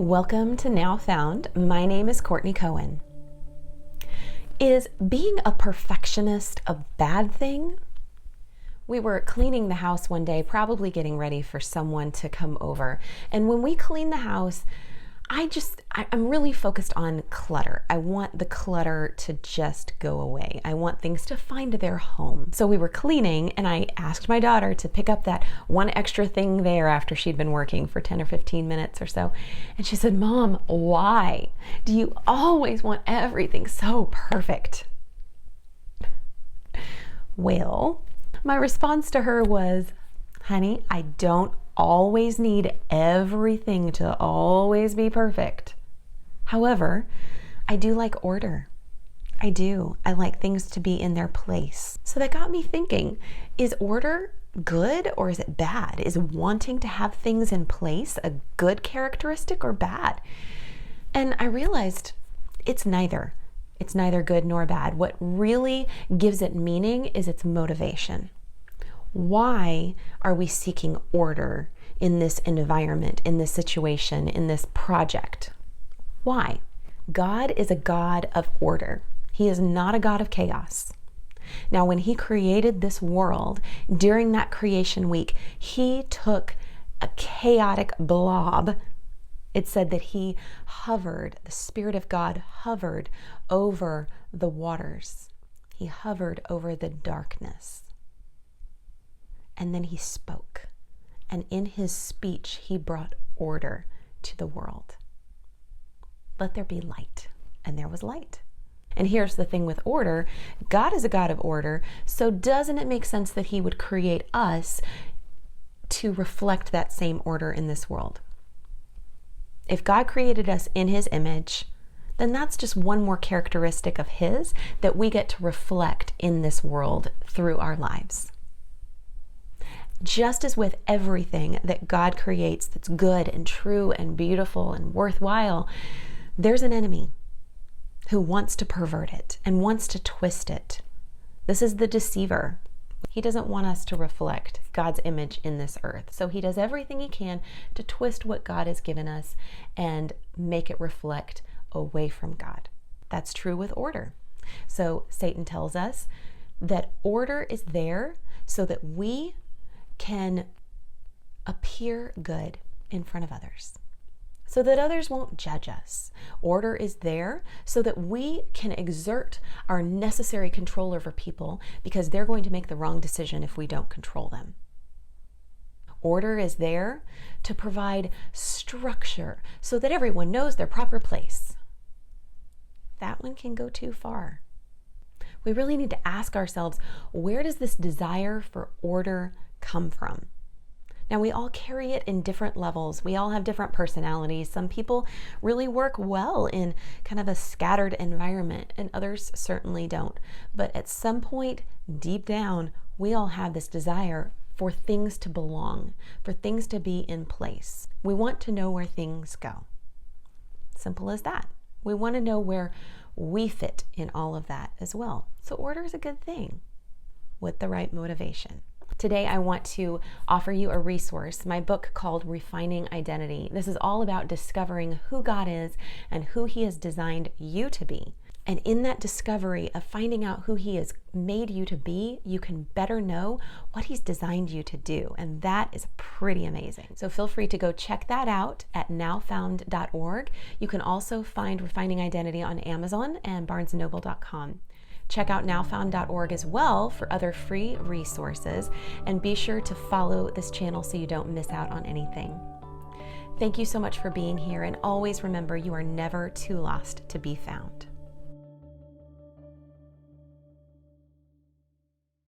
Welcome to Now Found. My name is Courtney Cohen. Is being a perfectionist a bad thing? We were cleaning the house one day, probably getting ready for someone to come over. And when we clean the house, I'm really focused on clutter. I want the clutter to just go away. I want things to find their home. So we were cleaning and I asked my daughter to pick up that one extra thing there after she'd been working for 10 or 15 minutes or so. And she said, "Mom, why do you always want everything so perfect?" Well, my response to her was, "Honey, I don't always need everything to always be perfect. However, I do like order. I do. I like things to be in their place." So that got me thinking, is order good or is it bad? Is wanting to have things in place a good characteristic or bad? And I realized it's neither. It's neither good nor bad. What really gives it meaning is its motivation. Why are we seeking order in this environment, in this situation, in this project? Why? God is a God of order. He is not a God of chaos. Now, when He created this world, during that creation week, He took a chaotic blob. It said that He hovered, the Spirit of God hovered over the waters. He hovered over the darkness. And then He spoke. And in His speech, He brought order to the world. Let there be light. And there was light. And here's the thing with order. God is a God of order. So doesn't it make sense that He would create us to reflect that same order in this world? If God created us in His image, then that's just one more characteristic of His that we get to reflect in this world through our lives. Just as with everything that God creates that's good and true and beautiful and worthwhile, there's an enemy who wants to pervert it and wants to twist it. This is the deceiver. He doesn't want us to reflect God's image in this earth. So he does everything he can to twist what God has given us and make it reflect away from God. That's true with order. So Satan tells us that order is there so that we can appear good in front of others, so that others won't judge us. Order is there so that we can exert our necessary control over people because they're going to make the wrong decision if we don't control them. Order is there to provide structure so that everyone knows their proper place. That one can go too far. We really need to ask ourselves, where does this desire for order come from? Now, we all carry it in different levels. We all have different personalities. Some people really work well in kind of a scattered environment, and others certainly don't. But at some point, deep down, we all have this desire for things to belong, for things to be in place. We want to know where things go. Simple as that. We want to know where we fit in all of that as well. So order is a good thing with the right motivation. Today, I want to offer you a resource, my book called Refining Identity. This is all about discovering who God is and who He has designed you to be. And in that discovery of finding out who He has made you to be, you can better know what He's designed you to do. And that is pretty amazing. So feel free to go check that out at nowfound.org. You can also find Refining Identity on Amazon and barnesandnoble.com. Check out nowfound.org as well for other free resources, and be sure to follow this channel so you don't miss out on anything. Thank you so much for being here, and always remember, you are never too lost to be found.